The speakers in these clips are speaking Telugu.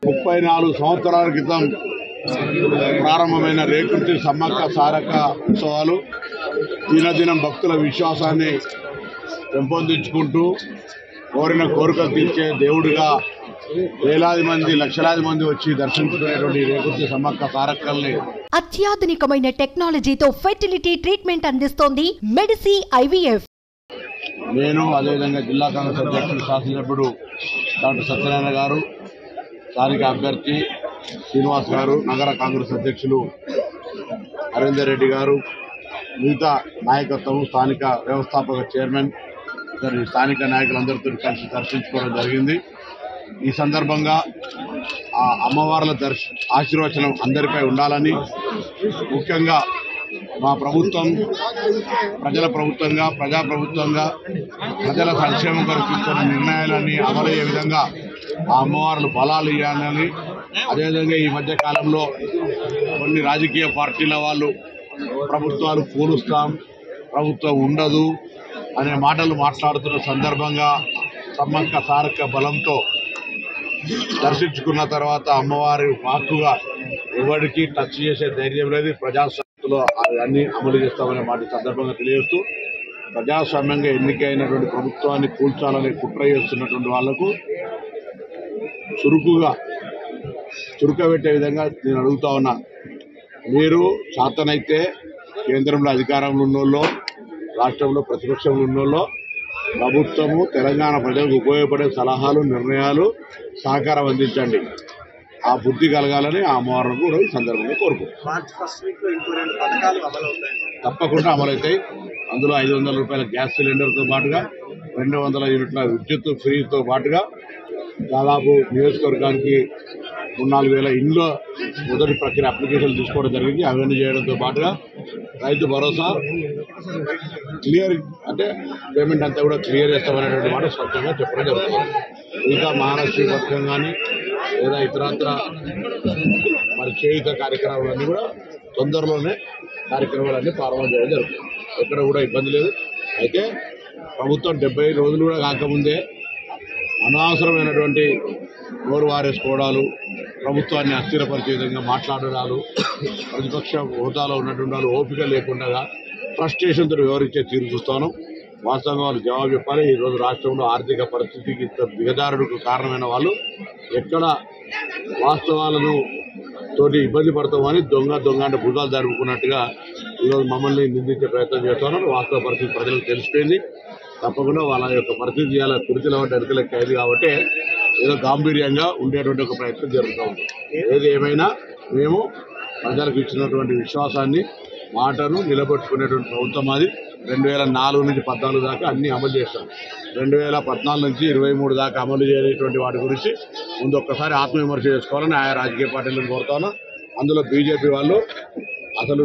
34 సంవత్సరాల క్రితం ప్రారంభమైన రేకుర్తి సమ్మక్క సారక్క ఉత్సవాలు దినదినం భక్తుల విశ్వాసాన్ని పెంపొందించుకుంటూ కోరిన కోరికలు తీర్చే దేవుడిగా వేలాది మంది లక్షలాది మంది వచ్చి దర్శించుకునేటువంటి రేకుర్తి సమ్మక్క సారక్కల్ని అత్యాధునికమైన టెక్నాలజీతో ఫెర్టిలిటీ ట్రీట్మెంట్ అందిస్తోంది మెడిసి ఐవీఎఫ్. నేను అదేవిధంగా జిల్లా కాంగ్రెస్ అధ్యక్షుడు శాసనసభ్యుడు డాక్టర్ సత్యనారాయణ గారు, స్థానిక అభ్యర్థి శ్రీనివాస్ గారు, నగర కాంగ్రెస్ అధ్యక్షులు నరేందర్ రెడ్డి గారు, మిగతా నాయకత్వం, స్థానిక వ్యవస్థాపక చైర్మన్, స్థానిక నాయకులందరితో కలిసి దర్శించుకోవడం జరిగింది. ఈ సందర్భంగా ఆ అమ్మవార్ల ఆశీర్వచనం అందరిపై ఉండాలని, ముఖ్యంగా మా ప్రభుత్వం ప్రజల ప్రభుత్వంగా, ప్రజాప్రభుత్వంగా ప్రజల సంక్షేమం కొరకు తీసుకున్న నిర్ణయాలన్నీ అమలయ్యే విధంగా ఆ అమ్మవార్లు బలాలు ఇవ్వాలని, అదేవిధంగా ఈ మధ్య కాలంలో కొన్ని రాజకీయ పార్టీల వాళ్ళు ప్రభుత్వాలు కూలుస్తాం, ప్రభుత్వం ఉండదు అనే మాటలు మాట్లాడుతున్న సందర్భంగా సమ్మక్క సారక్క బలంతో దర్శించుకున్న తర్వాత అమ్మవారి వాక్కుగా ఎవరికి టచ్ చేసే ధైర్యం లేదు. ప్రజాస్వామ్యంలో అన్ని అమలు చేస్తామనే మాట సందర్భంగా తెలియజేస్తూ, ప్రజాస్వామ్యంగా ఎన్నికైనటువంటి ప్రభుత్వాన్ని కూల్చాలని కుట్ర చేస్తున్నటువంటి వాళ్లకు చురుకబెట్టే విధంగా నేను అడుగుతా ఉన్నా. మీరు శాతనైతే కేంద్రంలో అధికారంలో ఉన్నోళ్ళో, రాష్ట్రంలో ప్రతిపక్షంలో ఉన్నోళ్ళో ప్రభుత్వము తెలంగాణ ప్రజలకు ఉపయోగపడే సలహాలు, నిర్ణయాలు, సహకారం అందించండి. ఆ బుద్ధి కలగాలని ఆ అమ్మవారిని కూడా ఈ సందర్భంగా కోరుకుంటున్నాం. తప్పకుండా అమలవుతాయి. అందులో 500 రూపాయల గ్యాస్ సిలిండర్తో పాటుగా 200 యూనిట్ల విద్యుత్ ఫ్రీతో పాటుగా దాదాపు నియోజకవర్గానికి 3-4 వేల ఇండ్ల మొదటి ప్రక్రియ అప్లికేషన్లు తీసుకోవడం జరిగింది. అవన్నీ చేయడంతో పాటుగా రైతు భరోసా క్లియర్, అంటే పేమెంట్ అంతా కూడా క్లియర్ చేస్తామనేటువంటి మాట స్పష్టంగా చెప్పడం జరుగుతుంది. ఇంకా మహారాష్ట్ర పథకం కానీ లేదా ఇతరత్ర మరి చేయుత కార్యక్రమాలన్నీ కూడా తొందరలోనే కార్యక్రమాలన్నీ ప్రారంభం చేయడం జరుగుతుంది. ఎక్కడ కూడా ఇబ్బంది లేదు. అయితే ప్రభుత్వం 70 రోజులు కూడా కాకముందే అనవసరమైనటువంటి నోరు వారేసుకోవడాలు, ప్రభుత్వాన్ని అస్థిరపరిచే విధంగా మాట్లాడడాలు, ప్రతిపక్ష హోదాలో ఉన్నటువంటి వాళ్ళు ఓపిక లేకుండా ఫ్రస్ట్రేషన్తో వివరించే తీరు చూస్తాను. వాస్తవంగా వాళ్ళు జవాబు చెప్పాలి. ఈరోజు రాష్ట్రంలో ఆర్థిక పరిస్థితికి దిగజారుడుకు కారణమైన వాళ్ళు ఎక్కడ వాస్తవాలను తోటి ఇబ్బంది పడతామని దొంగ అంటే భుజాలు జరుపుకున్నట్టుగా ఈరోజు మమ్మల్ని నిందించే ప్రయత్నం చేస్తున్నారు. వాస్తవ పరిస్థితి ప్రజలకు తెలిసిపోయింది. తప్పకుండా వాళ్ళ యొక్క పరిస్థితి ఇలా కుర్చీల వంటి ఎరుకలకు ఖైదు కాబట్టి ఏదో గాంభీర్యంగా ఉండేటువంటి ఒక ప్రయత్నం జరుగుతూ ఉంది. ఏది ఏమైనా మేము ప్రజలకు ఇచ్చినటువంటి విశ్వాసాన్ని, మాటను నిలబెట్టుకునేటువంటి ప్రభుత్వం అది. 2004 నుంచి 14 దాకా అన్నీ అమలు చేస్తాం. 2014 నుంచి 23 దాకా అమలు చేయలేటువంటి వాటి గురించి ముందు ఒక్కసారి ఆత్మవిమర్శ చేసుకోవాలని ఆయా రాజకీయ పార్టీలను కోరుతాను. అందులో బీజేపీ వాళ్ళు అసలు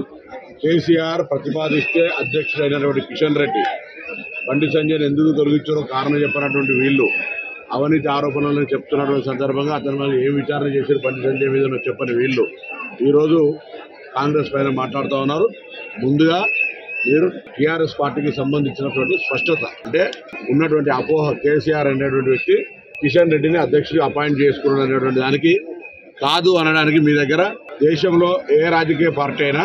కేసీఆర్ ప్రతిపాదిస్తే అధ్యక్షుడైనటువంటి కిషన్ రెడ్డి, బండి సంజయ్ని ఎందుకు తొలగించారో కారణం చెప్పినటువంటి వీళ్ళు అవినీతి ఆరోపణలను చెప్తున్నటువంటి సందర్భంగా అతని మీద ఏం విచారణ చేశారు బండి సంజయ్ మీద చెప్పని వీళ్ళు ఈరోజు కాంగ్రెస్ పైన మాట్లాడుతూ ఉన్నారు. ముందుగా మీరు టీఆర్ఎస్ పార్టీకి సంబంధించినటువంటి స్పష్టత, అంటే ఉన్నటువంటి అపోహ, కేసీఆర్ అనేటువంటి వ్యక్తి కిషన్ రెడ్డిని అధ్యక్షుడిగా అపాయింట్ చేసుకున్నాడు అనేటువంటి దానికి కాదు అనడానికి మీ దగ్గర దేశంలో ఏ రాజకీయ పార్టీ అయినా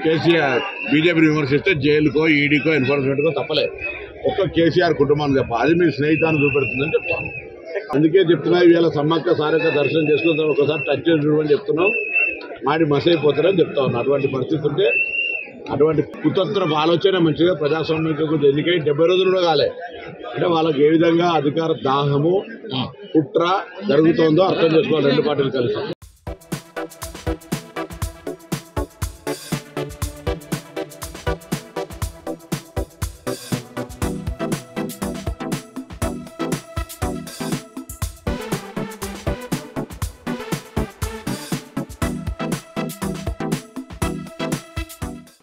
కేసీఆర్ బీజేపీని విమర్శిస్తే జైలుకో, ఈడీకో, ఎన్ఫోర్స్మెంట్కో తప్పలేదు. ఒక్క కేసీఆర్ కుటుంబాన్ని తప్ప. అది మీ స్నేహితాన్ని చూపెడుతుందని చెప్తాను. అందుకే చెప్తున్నా, ఇవాళ సమ్మక్క సారక్క దర్శనం చేసుకున్న ఒకసారి టచ్ చేసి చూడమని చెప్తున్నాం. మాడి మసైపోతారని చెప్తా ఉన్నా. అటువంటి పరిస్థితి ఉంటే అటువంటి కుతంత్ర ఆలోచన మంచిగా ప్రజాస్వామ్యంకు ఎన్నికై 70 రోజులు కూడా కాలే. అంటే వాళ్ళకి ఏ విధంగా అధికార దాహము, కుట్ర జరుగుతుందో అర్థం చేసుకోవాలి రెండు పార్టీలు కలిసి.